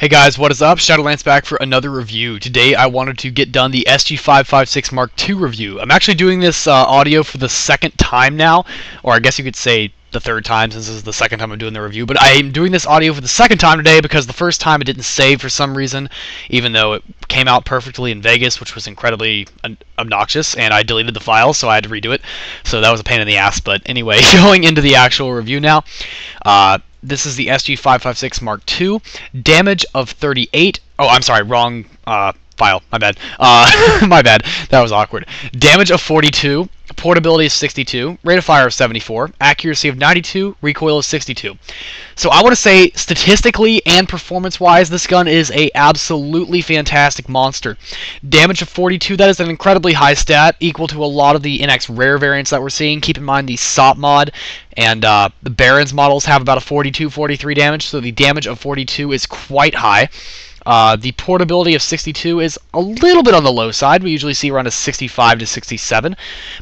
Hey guys, what is up? Shadolance back for another review. Today I wanted to get done the SG556 Mark II review. I'm actually doing this audio for the second time now, or I guess you could say the third time since this is the second time I'm doing the review, but I'm doing this audio for the second time today because the first time it didn't save for some reason, even though it came out perfectly in Vegas, which was incredibly obnoxious, and I deleted the file, so I had to redo it, so that was a pain in the ass. But anyway, going into the actual review now. This is the SG556 Mark II. Damage of 38. Oh, I'm sorry, wrong file. My bad. My bad. That was awkward. Damage of 42. Portability is 62. Rate of fire of 74. Accuracy of 92. Recoil is 62. So I want to say, statistically and performance-wise, this gun is a absolutely fantastic monster. Damage of 42, that is an incredibly high stat, equal to a lot of the NX rare variants that we're seeing. Keep in mind the SOP mod and the Barons models have about a 42, 43 damage, so the damage of 42 is quite high. The portability of 62 is a little bit on the low side. We usually see around a 65 to 67,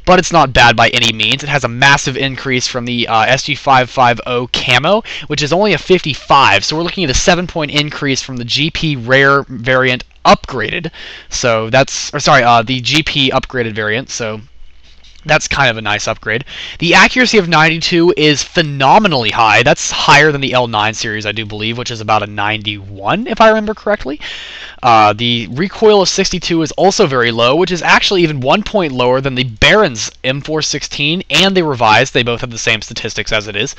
but it's not bad by any means. It has a massive increase from the SG550 camo, which is only a 55, so we're looking at a 7-point increase from the GP rare variant upgraded. So that's, or sorry, the GP upgraded variant, so that's kind of a nice upgrade. The accuracy of 92 is phenomenally high. That's higher than the L9 series, I do believe, which is about a 91, if I remember correctly. The recoil of 62 is also very low, which is actually even 1 point lower than the Barons M416 and the revised. They both have the same statistics as it is.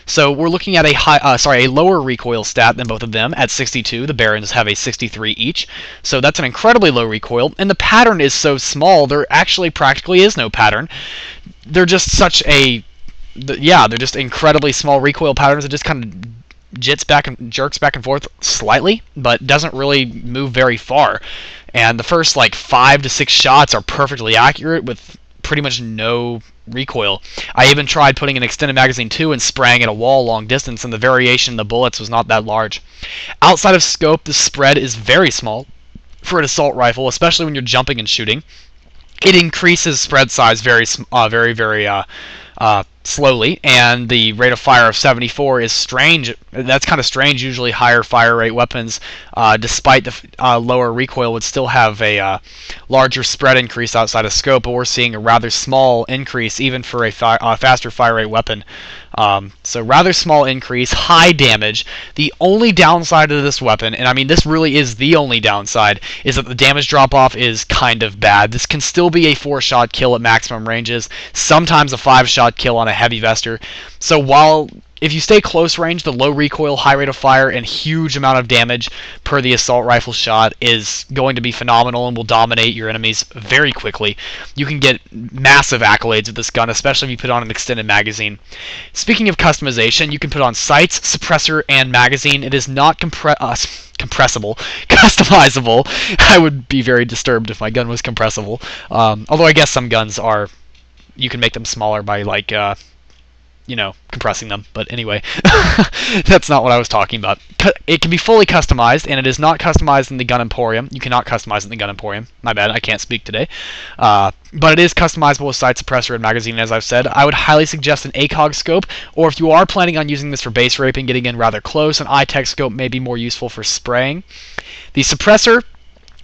So we're looking at a lower recoil stat than both of them at 62. The Barons have a 63 each. So that's an incredibly low recoil, and the pattern is so small, there actually practically is no pattern. They're just such a, yeah, they're just incredibly small recoil patterns. It just kind of jerks back and forth slightly, but doesn't really move very far. And the first like 5 to 6 shots are perfectly accurate with pretty much no recoil. I even tried putting an extended magazine too and spraying at a wall long distance, and the variation in the bullets was not that large. Outside of scope, the spread is very small for an assault rifle, especially when you're jumping and shooting. It increases spread size very slowly, and the rate of fire of 74 is strange. That's kind of strange. Usually higher fire rate weapons, despite the lower recoil, would still have a larger spread increase outside of scope, but we're seeing a rather small increase even for a faster fire rate weapon. So rather small increase, high damage. The only downside of this weapon, and I mean this really is the only downside, is that the damage drop-off is kind of bad. This can still be a 4-shot kill at maximum ranges, sometimes a 5-shot kill on a heavy vester. So while if you stay close range, the low recoil, high rate of fire, and huge amount of damage per the assault rifle shot is going to be phenomenal and will dominate your enemies very quickly. You can get massive accolades with this gun, especially if you put on an extended magazine. Speaking of customization, you can put on sights, suppressor, and magazine. It is not compressible, customizable. I would be very disturbed if my gun was compressible. Although I guess some guns are, you can make them smaller by like, you know, compressing them. But anyway, that's not what I was talking about. It can be fully customized, and it is not customized in the Gun Emporium. You cannot customize it in the Gun Emporium. My bad, I can't speak today. But it is customizable with sight, suppressor, and magazine, as I've said. I would highly suggest an ACOG scope, or if you are planning on using this for base raping, getting in rather close, an iTech scope may be more useful for spraying. The suppressor,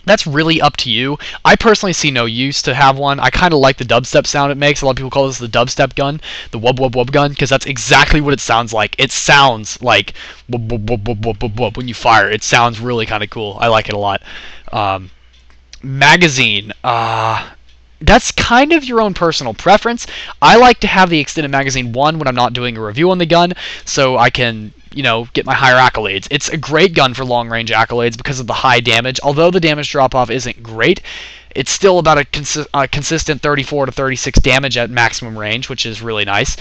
that's really up to you. I personally see no use to have one. I kind of like the dubstep sound it makes. A lot of people call this the dubstep gun, the wub wub wub gun, because that's exactly what it sounds like. It sounds like wub wub wub wub wub wub wub when you fire. It sounds really kind of cool. I like it a lot. Magazine. That's kind of your own personal preference. I like to have the extended magazine one when I'm not doing a review on the gun, so I can, you know, get my higher accolades. It's a great gun for long-range accolades because of the high damage. Although the damage drop-off isn't great, it's still about a consistent 34 to 36 damage at maximum range, which is really nice.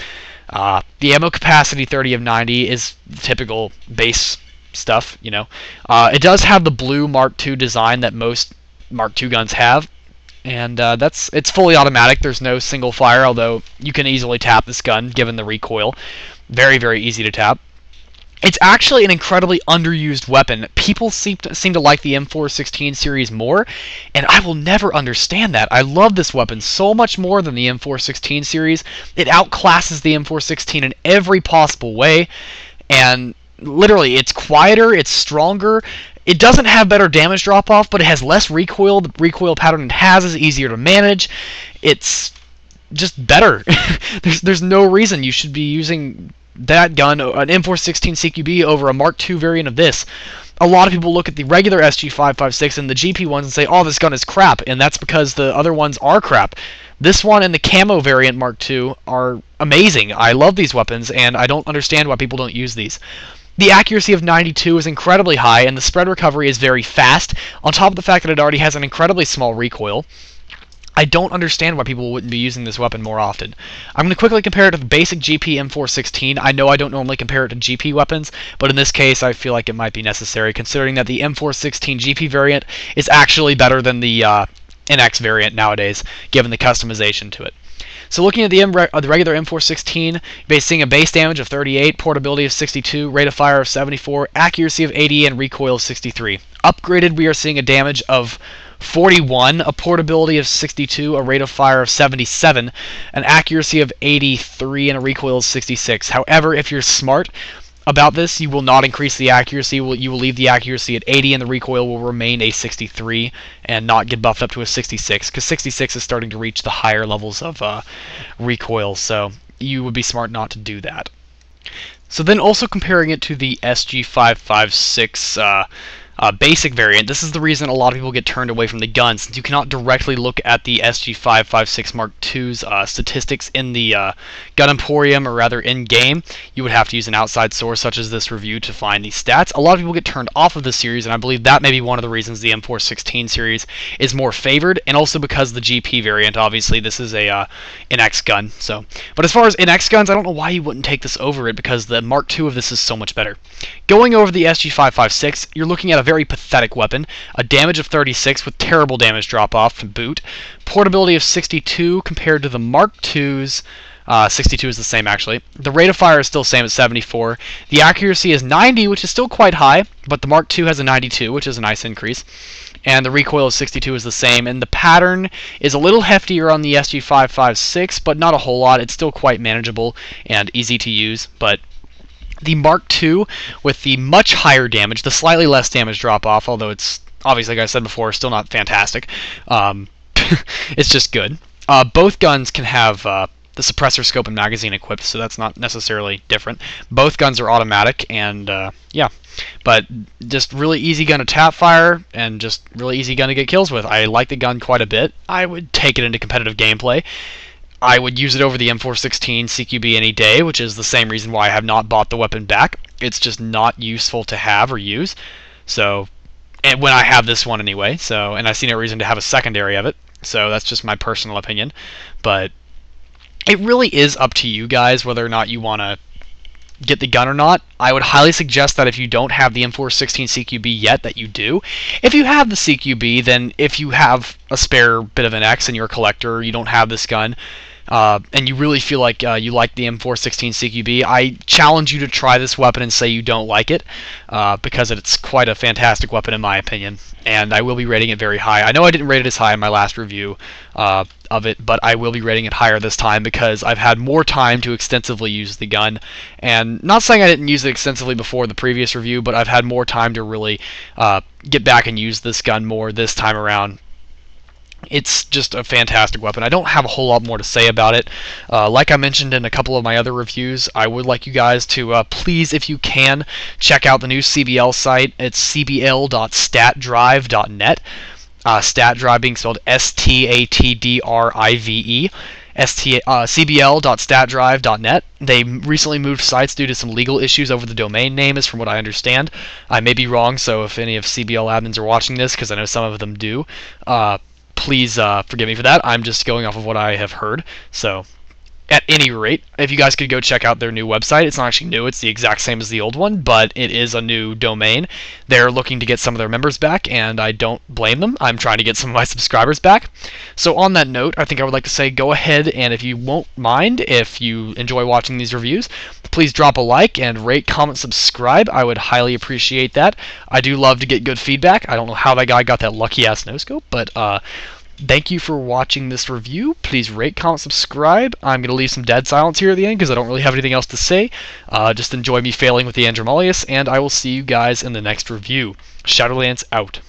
The ammo capacity, 30 of 90, is typical base stuff, you know. It does have the blue Mark II design that most Mark II guns have. And it's fully automatic. There's no single fire, although you can easily tap this gun given the recoil. Very, very easy to tap. It's actually an incredibly underused weapon. People seem to like the M416 series more, and I will never understand that. I love this weapon so much more than the M416 series. It outclasses the M416 in every possible way, and literally, it's quieter, it's stronger, It doesn't have better damage drop-off, but it has less recoil. The recoil pattern it has is easier to manage. It's just better. there's no reason you should be using that gun, an M416 CQB, over a Mark II variant of this. A lot of people look at the regular SG556 and the GP ones and say, oh, this gun is crap, and that's because the other ones are crap. This one and the camo variant Mark II are amazing. I love these weapons, and I don't understand why people don't use these. The accuracy of 92 is incredibly high, and the spread recovery is very fast, on top of the fact that it already has an incredibly small recoil. I don't understand why people wouldn't be using this weapon more often. I'm going to quickly compare it to the basic GP M416. I know I don't normally compare it to GP weapons, but in this case I feel like it might be necessary, considering that the M416 GP variant is actually better than the NX variant nowadays, given the customization to it. So looking at the regular M416, you're seeing a base damage of 38, portability of 62, rate of fire of 74, accuracy of 80, and recoil of 63. Upgraded, we are seeing a damage of 41, a portability of 62, a rate of fire of 77, an accuracy of 83, and a recoil of 66. However, if you're smart about this, you will not increase the accuracy. You will leave the accuracy at 80, and the recoil will remain a 63 and not get buffed up to a 66, because 66 is starting to reach the higher levels of recoil, so you would be smart not to do that. So then also comparing it to the SG556 basic variant, this is the reason a lot of people get turned away from the gun, since you cannot directly look at the SG556 Mark II's statistics in the Gun Emporium, or rather in-game. You would have to use an outside source such as this review to find these stats. A lot of people get turned off of the series, and I believe that may be one of the reasons the M416 series is more favored, and also because the GP variant, obviously, this is a NX gun. So, but as far as NX guns, I don't know why you wouldn't take this over it, because the Mark II of this is so much better. Going over the SG556, you're looking at a very pathetic weapon, a damage of 36 with terrible damage drop-off to boot, portability of 62 compared to the Mark II's 62 is the same actually. The rate of fire is still the same at 74. The accuracy is 90, which is still quite high, but the Mark II has a 92, which is a nice increase. And the recoil of 62 is the same, and the pattern is a little heftier on the SG556, but not a whole lot. It's still quite manageable and easy to use, but the Mark II, with the much higher damage, the slightly less damage drop-off, although it's, obviously, like I said before, still not fantastic. It's just good. Both guns can have the suppressor scope and magazine equipped, so that's not necessarily different. Both guns are automatic, and yeah. But just really easy gun to tap fire, and just really easy gun to get kills with. I like the gun quite a bit. I would take it into competitive gameplay. I would use it over the M416 CQB any day, which is the same reason why I have not bought the weapon back. It's just not useful to have or use. So, and when I have this one anyway, so, and I see no reason to have a secondary of it. So that's just my personal opinion. But it really is up to you guys whether or not you want to get the gun or not. I would highly suggest that if you don't have the M416 CQB yet, that you do. If you have the CQB, then if you have a spare bit of an X and you're a collector, you don't have this gun, and you really feel like you like the M416 CQB, I challenge you to try this weapon and say you don't like it, because it's quite a fantastic weapon in my opinion, and I will be rating it very high. I know I didn't rate it as high in my last review of it, but I will be rating it higher this time because I've had more time to extensively use the gun, and not saying I didn't use it extensively before the previous review, but I've had more time to really get back and use this gun more this time around. It's just a fantastic weapon. I don't have a whole lot more to say about it. Like I mentioned in a couple of my other reviews, I would like you guys to please, if you can, check out the new CBL site. It's cbl.statdrive.net. StatDrive being spelled STATDRIVE. cbl.statdrive.net. They recently moved sites due to some legal issues over the domain name, is from what I understand. I may be wrong, so if any of CBL admins are watching this, because I know some of them do, please forgive me for that. I'm just going off of what I have heard. So, at any rate, if you guys could go check out their new website. It's not actually new, it's the exact same as the old one, but it is a new domain. They're looking to get some of their members back, and I don't blame them. I'm trying to get some of my subscribers back. So on that note, I think I would like to say go ahead, and if you won't mind, if you enjoy watching these reviews, please drop a like and rate, comment, subscribe. I would highly appreciate that. I do love to get good feedback. I don't know how that guy got that lucky-ass no-scope, but Thank you for watching this review. Please rate, comment, subscribe. I'm going to leave some dead silence here at the end because I don't really have anything else to say. Just enjoy me failing with the Andromalius, and I will see you guys in the next review. Shadolance out.